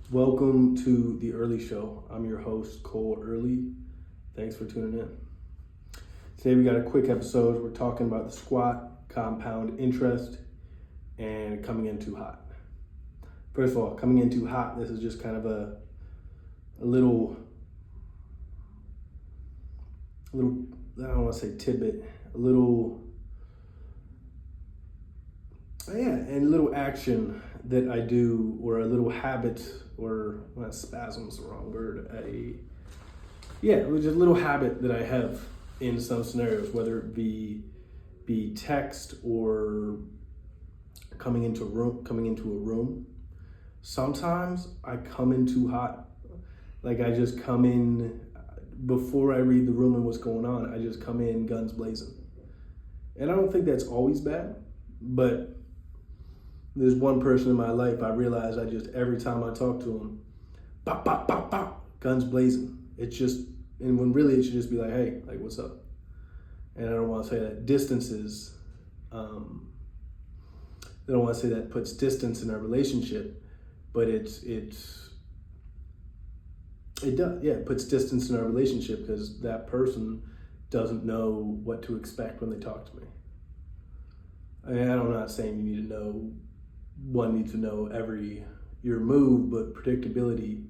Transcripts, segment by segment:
Welcome to the Earley Show. I'm your host, Cole Earley. Thanks for tuning in. Today we got a quick episode. We're talking about the squat, compound interest, and coming in too hot. First of all, coming in too hot, this is just kind of a little, I don't want to say tidbit, a little action that I do, or a little habit, or well, spasm's the wrong word. It was just a little habit that I have in some scenarios, whether it be text or coming into a room. Sometimes I come in too hot. Like I just come in before I read the room and what's going on. I just come in guns blazing. And I don't think that's always bad, but there's one person in my life I realize every time I talk to him, pop, pop, pop, pop, guns blazing. And when really it should just be like, hey, like, what's up? And I don't want to say that I don't want to say that puts distance in our relationship, but it does, it puts distance in our relationship because that person doesn't know what to expect when they talk to me. And I'm not saying one needs to know your move, but predictability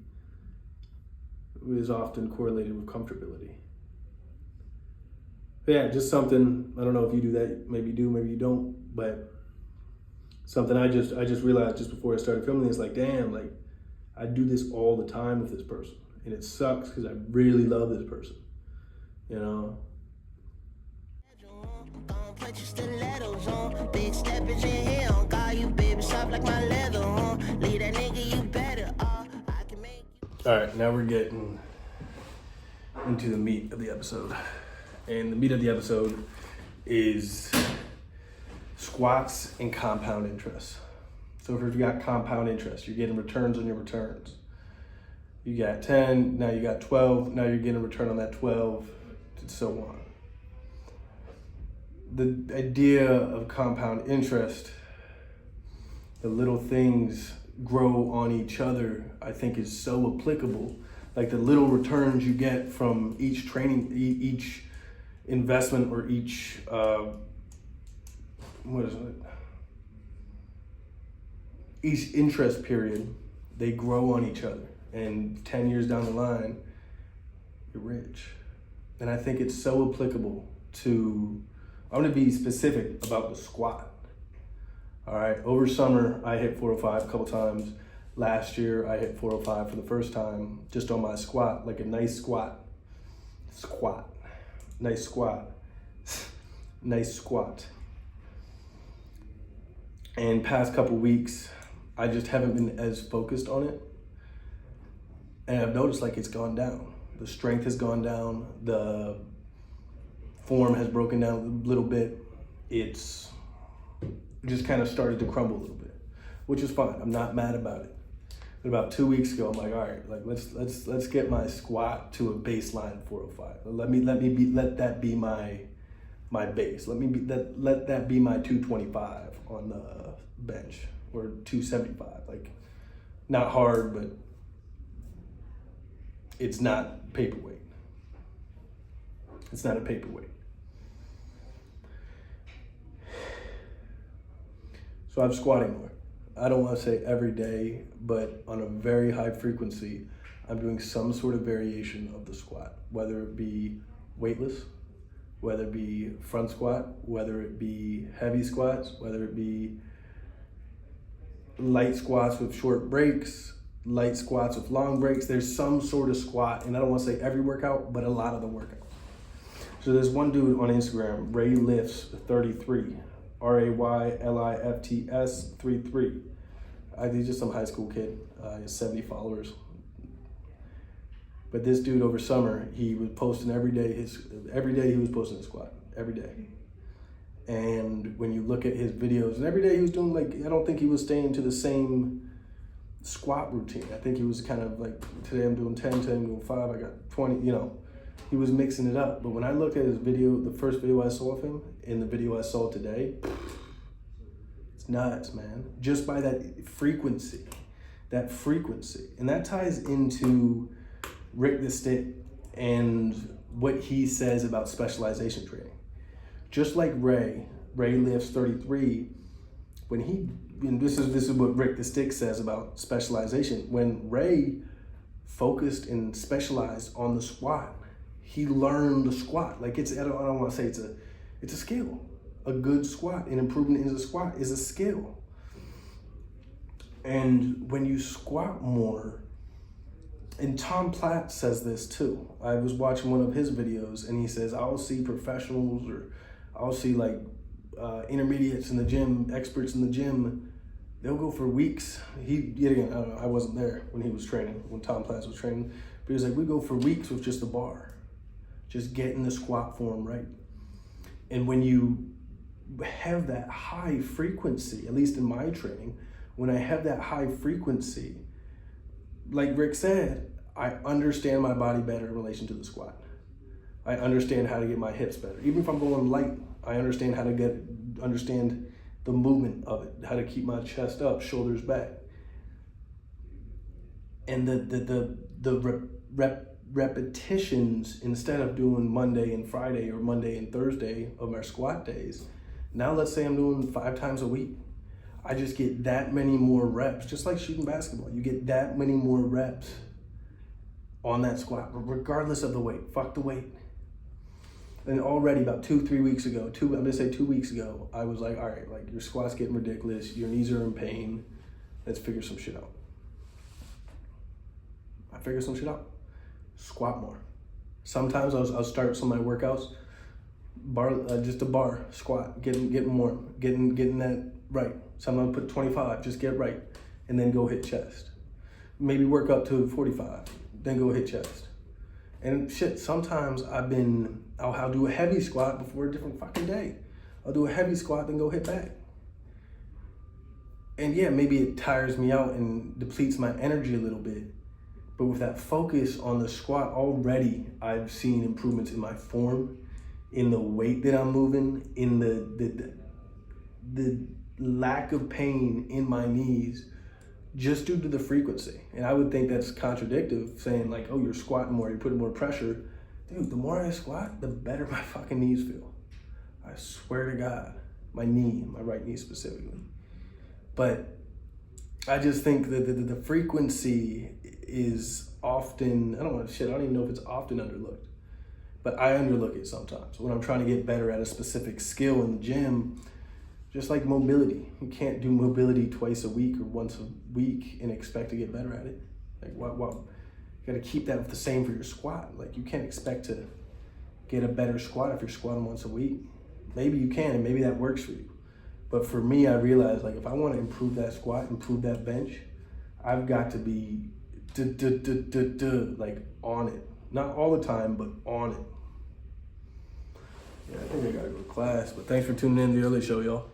is often correlated with comfortability. But yeah, just something, I don't know if you do that, maybe you do, maybe you don't, but something I just realized just before I started filming this, like, damn, like I do this all the time with this person. And it sucks because I really love this person, you know? All right, now we're getting into the meat of the episode. And the meat of the episode is squats and compound interest. So if you've got compound interest, you're getting returns on your returns. You got 10, now you got 12, now you're getting a return on that 12, and so on. The idea of compound interest, the little things grow on each other, I think is so applicable. Like the little returns you get from each training, each investment, or each, each interest period, they grow on each other. And 10 years down the line, you're rich. And I think it's so applicable to, I'm gonna be specific about the squat. All right, over summer, I hit 405 a couple times. Last year, I hit 405 for the first time, just on my squat, like a nice squat. Nice squat. Nice squat. And past couple weeks, I just haven't been as focused on it. And I've noticed like it's gone down. The strength has gone down. The form has broken down a little bit. It's just kind of started to crumble a little bit, which is fine. I'm not mad about it. But about 2 weeks ago, I'm like, all right, like let's get my squat to a baseline 405. Let that be my base. Let that be my 225 on the bench, or 275. Like, not hard, but it's not paperweight. It's not a paperweight. So I'm squatting more. I don't want to say every day, but on a very high frequency, I'm doing some sort of variation of the squat, whether it be weightless, whether it be front squat, whether it be heavy squats, whether it be light squats with short breaks, light squats with long breaks. There's some sort of squat, and I don't want to say every workout, but a lot of the workouts. So there's one dude on Instagram, Ray Lifts 33, RAYLIFTS 33. He's just some high school kid. He has 70 followers. But this dude over summer, he was posting every day he was posting a squat, every day. And when you look at his videos, and every day he was doing, like, I don't think he was staying to the same squat routine. I think he was kind of like, today I'm doing 10, today I'm doing 5, I got 20, you know. He was mixing it up. But when I look at his video, the first video I saw of him, and the video I saw today, it's nuts, man. Just by that frequency. that frequency. And that ties into Rick the Stick and what he says about specialization training. Just like Ray lifts 33, when he, and this is what Rick the Stick says about specialization. When Ray focused and specialized on the squat, he learned the squat. Like I don't want to say it's a skill. A good squat and improvement in the squat is a skill. And when you squat more, and Tom Platt says this too. I was watching one of his videos and he says, I'll see professionals or I'll see like intermediates in the gym, experts in the gym. They'll go for weeks. Yet again, I don't know, I wasn't there when he was training, when Tom Platt was training, but he was like, we go for weeks with just the bar, just getting the squat form right. And when you have that high frequency, at least in my training, when I have that high frequency, like Rick said, I understand my body better in relation to the squat. I understand how to get my hips better. Even if I'm going light, I understand how to understand the movement of it, how to keep my chest up, shoulders back. And the repetitions, instead of doing Monday and Friday or Monday and Thursday of our squat days, now let's say I'm doing 5 times a week. I just get that many more reps, just like shooting basketball. You get that many more reps on that squat, regardless of the weight. Fuck the weight. And already about 2-3 weeks ago, I'm gonna say 2 weeks ago, I was like, all right, like your squat's getting ridiculous, your knees are in pain, let's figure some shit out. I figured some shit out. Squat more. Sometimes I'll start some of my workouts, just a bar, squat, getting that right. So I'm gonna put 25, just get right, and then go hit chest. Maybe work up to 45, then go hit chest. And shit, sometimes I'll do a heavy squat before a different fucking day. I'll do a heavy squat, then go hit back. And yeah, maybe it tires me out and depletes my energy a little bit. But with that focus on the squat, already I've seen improvements in my form, in the weight that I'm moving, in the lack of pain in my knees, just due to the frequency. And I would think that's contradictory, saying like, oh, you're squatting more, you're putting more pressure. Dude, the more I squat, the better my fucking knees feel. I swear to God, my right knee specifically. But I just think that the frequency is often, I don't even know if it's often underlooked, but I underlook it sometimes when I'm trying to get better at a specific skill in the gym. Just like mobility, you can't do mobility twice a week or once a week and expect to get better at it. Like, what? You gotta keep that the same for your squat. Like, you can't expect to get a better squat if you're squatting once a week. Maybe you can, and maybe that works for you. But for me, I realized, like, if I want to improve that squat, improve that bench, I've got to be like on it. Not all the time, but on it. Yeah, I think I gotta go to class. But thanks for tuning in to the Earley Show, y'all.